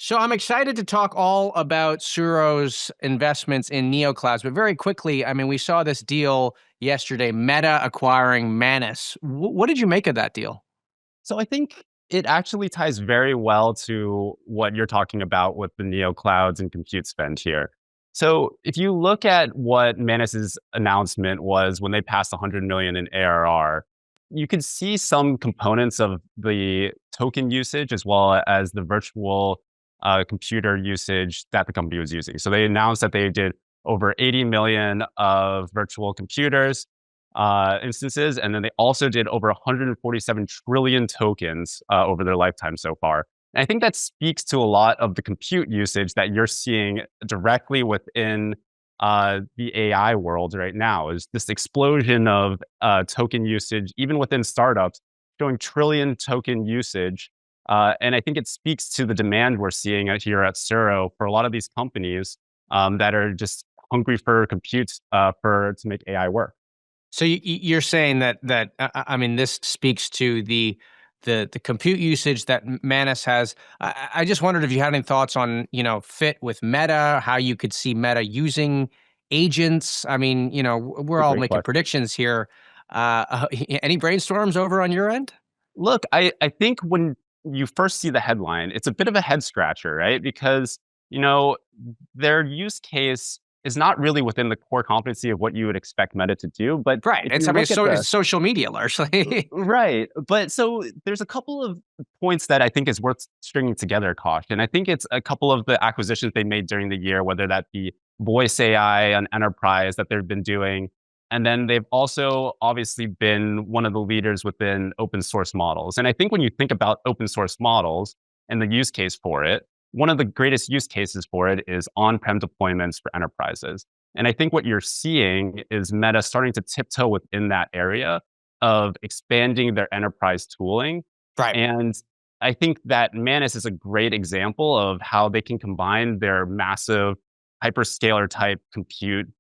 So I'm excited to talk all about SuRo's investments in Neoclouds, but very quickly, I mean, we saw this deal yesterday, Meta acquiring Manus. What did you make of that deal? So I think it actually ties very well to what you're talking about with the Neoclouds and compute spend here. So if you look at what Manus's announcement was when they passed 100 million in ARR, you could see some components of the token usage as well as the virtual computer usage that the company was using. So they announced that they did over 80 million of virtual computers instances. And then they also did over 147 trillion tokens over their lifetime so far. And I think that speaks to a lot of the compute usage that you're seeing directly within the AI world right now. Is this explosion of token usage, even within startups, showing trillion token usage. And I think it speaks to the demand we're seeing here at SuRo for a lot of these companies that are just hungry for compute to make AI work. So you're saying I mean, this speaks to the compute usage that Manus has. I just wondered if you had any thoughts on fit with Meta, how you could see Meta using agents. I mean, we're It's a all great making question. predictions here. Any brainstorms over on your end? Look, I think when you first see the headline, it's a bit of a head scratcher, right? Because, you know, their use case is not really within the core competency of what you would expect Meta to do. But Right. if It's you I mean, look at the it's social media largely. right, but so there's a couple of points that I think is worth stringing together, Kosh. And I think it's a couple of the acquisitions they made during the year, whether that be voice AI and enterprise that they've been doing. And then they've also obviously been one of the leaders within open source models. And I think when you think about open source models and the use case for it, one of the greatest use cases for it is on-prem deployments for enterprises. And I think what you're seeing is Meta starting to tiptoe within that area of expanding their enterprise tooling. Right. And I think that Manus is a great example of how they can combine their massive hyperscaler type compute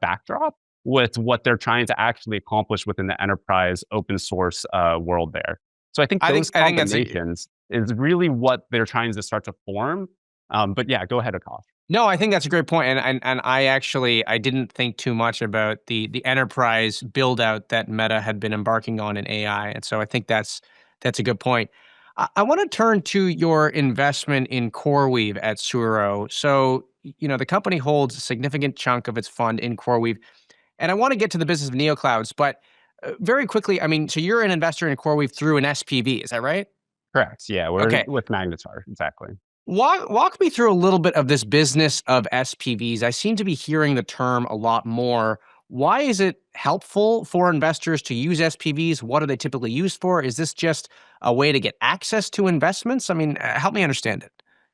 backdrop with what they're trying to actually accomplish within the enterprise open source world there. So I think those I think that's a combinations is really what they're trying to start to form. But yeah, go ahead, Akash. No, I think that's a great point, and I actually I didn't think too much about the enterprise build out that Meta had been embarking on in AI, and so I think that's a good point. I want to turn to your investment in CoreWeave at SuRo. So the company holds a significant chunk of its fund in CoreWeave, and I want to get to the business of Neoclouds, but very quickly, I mean, so you're an investor in CoreWeave through an SPV, is that right? Correct. Yeah, we're Okay. with Magnetar. Exactly. Walk me through a little bit of this business of SPVs. I seem to be hearing the term a lot more. Why is it helpful for investors to use SPVs? What are they typically used for? Is this just a way to get access to investments? I mean, help me understand it.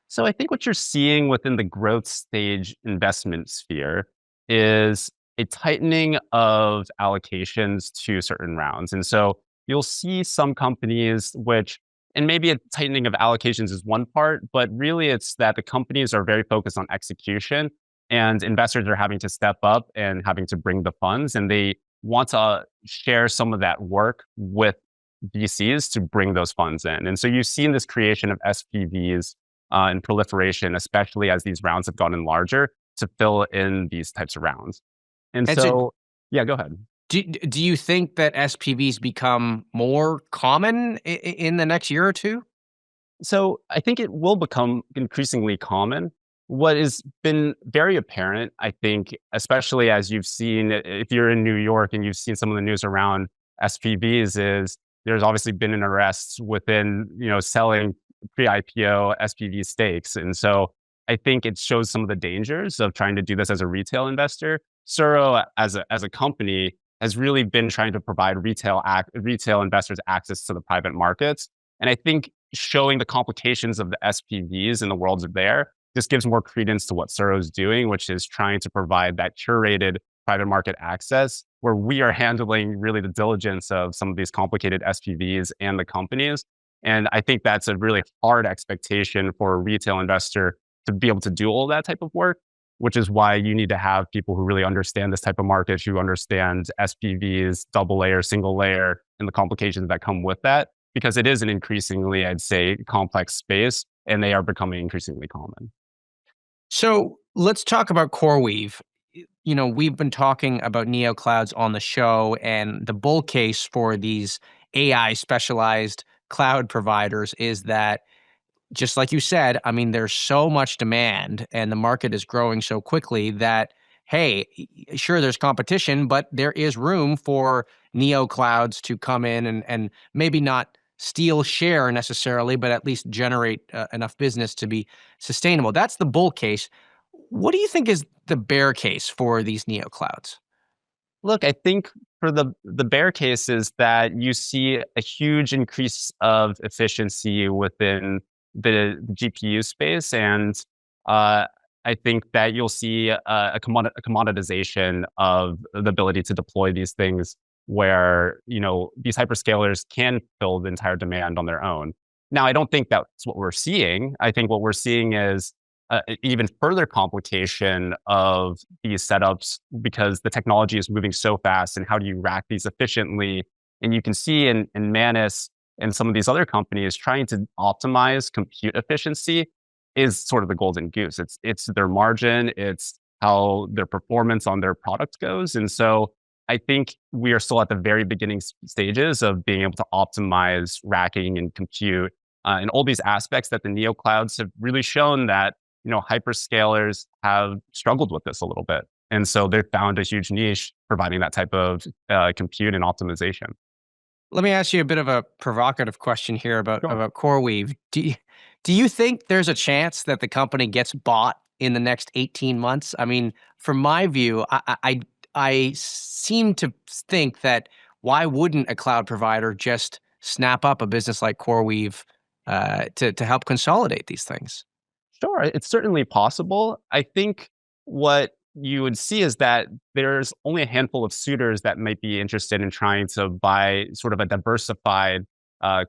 So I think what you're seeing within the growth stage investment sphere is a tightening of allocations to certain rounds. And so you'll see some companies which, and maybe a tightening of allocations is one part, but really it's that the companies are very focused on execution and investors are having to step up and having to bring the funds and they want to share some of that work with VCs to bring those funds in. And so you've seen this creation of SPVs and proliferation, especially as these rounds have gotten larger to fill in these types of rounds. And And so, so, yeah, go ahead. do you think that SPVs become more common in the next year or two? So I think it will become increasingly common. What has been very apparent, I think, especially as you've seen, if you're in New York and you've seen some of the news around SPVs, is there's obviously been an arrest within, selling pre-IPO SPV stakes. And so I think it shows some of the dangers of trying to do this as a retail investor. SuRo, as a company, has really been trying to provide retail investors access to the private markets. And I think showing the complications of the SPVs in the worlds of there just gives more credence to what SuRo is doing, which is trying to provide that curated private market access where we are handling really the diligence of some of these complicated SPVs and the companies. And I think that's a really hard expectation for a retail investor to be able to do all that type of work, which is why you need to have people who really understand this type of market, who understand SPVs, double layer, single layer, and the complications that come with that, because it is an increasingly, I'd say, complex space. and they are becoming increasingly common. So let's talk about CoreWeave. We've been talking about Neoclouds on the show, and the bull case for these AI specialized cloud providers is that, just like you said, I mean, there's so much demand and the market is growing so quickly that, hey, sure, there's competition, but there is room for Neoclouds to come in and maybe not steal share necessarily, but at least generate enough business to be sustainable. That's the bull case. What do you think is the bear case for these Neoclouds? Look, I think for the bear case is that you see a huge increase of efficiency within the GPU space, and uh, I think that you'll see a commoditization of the ability to deploy these things, where these hyperscalers can fill the entire demand on their own. Now, I don't think that's what we're seeing. I think what we're seeing is even further complication of these setups because the technology is moving so fast. And how do you rack these efficiently? And you can see in Manus and some of these other companies trying to optimize compute efficiency is sort of the golden goose. It's their margin, it's how their performance on their product goes. And so I think we are still at the very beginning stages of being able to optimize racking and compute and all these aspects that the neoclouds have really shown that hyperscalers have struggled with this a little bit. And so they've found a huge niche providing that type of compute and optimization. Let me ask you a bit of a provocative question here about Sure. CoreWeave. Do you think there's a chance that the company gets bought in the next 18 months? I mean, from my view, I seem to think that why wouldn't a cloud provider just snap up a business like CoreWeave to help consolidate these things? Sure, it's certainly possible. I think what you would see is that there's only a handful of suitors that might be interested in trying to buy sort of a diversified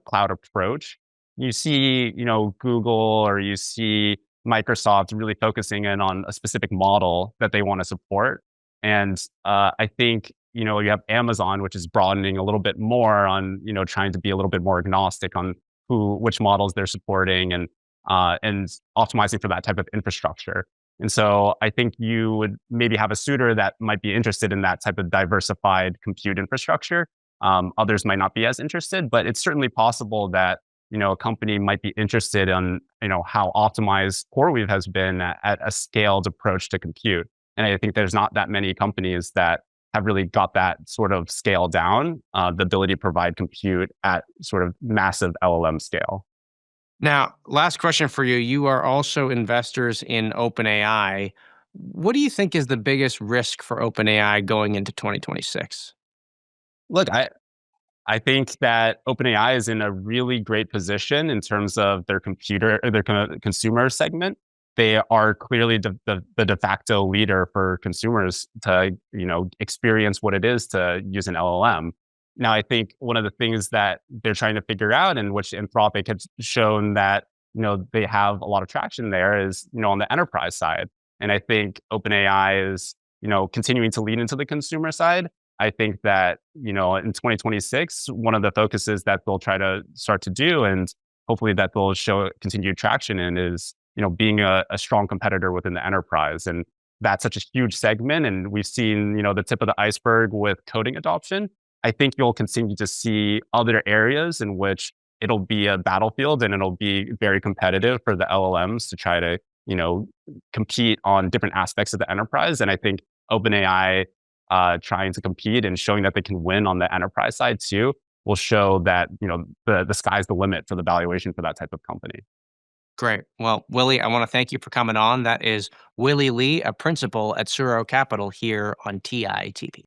cloud approach. You see, Google or you see Microsoft really focusing in on a specific model that they want to support. And I think, you have Amazon, which is broadening a little bit more on, trying to be a little bit more agnostic on which models they're supporting and optimizing for that type of infrastructure. And so I think you would maybe have a suitor that might be interested in that type of diversified compute infrastructure. Others might not be as interested, but it's certainly possible that a company might be interested in how optimized CoreWeave has been at a scaled approach to compute. And I think there's not that many companies that have really got that sort of scale down, the ability to provide compute at sort of massive LLM scale. Now, last question for you. You are also investors in OpenAI. What do you think is the biggest risk for OpenAI going into 2026? Look, I think that OpenAI is in a really great position in terms of their consumer segment. They are clearly the de facto leader for consumers to experience what it is to use an LLM. Now, I think one of the things that they're trying to figure out, and which Anthropic has shown that they have a lot of traction there, is on the enterprise side. And I think OpenAI is continuing to lead into the consumer side. I think that, in 2026, one of the focuses that they'll try to start to do, and hopefully that they'll show continued traction in, is, being a strong competitor within the enterprise. And that's such a huge segment. And we've seen, the tip of the iceberg with coding adoption. I think you'll continue to see other areas in which it'll be a battlefield and it'll be very competitive for the LLMs to try to, compete on different aspects of the enterprise. And I think OpenAI trying to compete and showing that they can win on the enterprise side too will show that the sky's the limit for the valuation for that type of company. Great. Well, Willie, I want to thank you for coming on. That is Willie Lee, a principal at SuRo Capital here on TITP.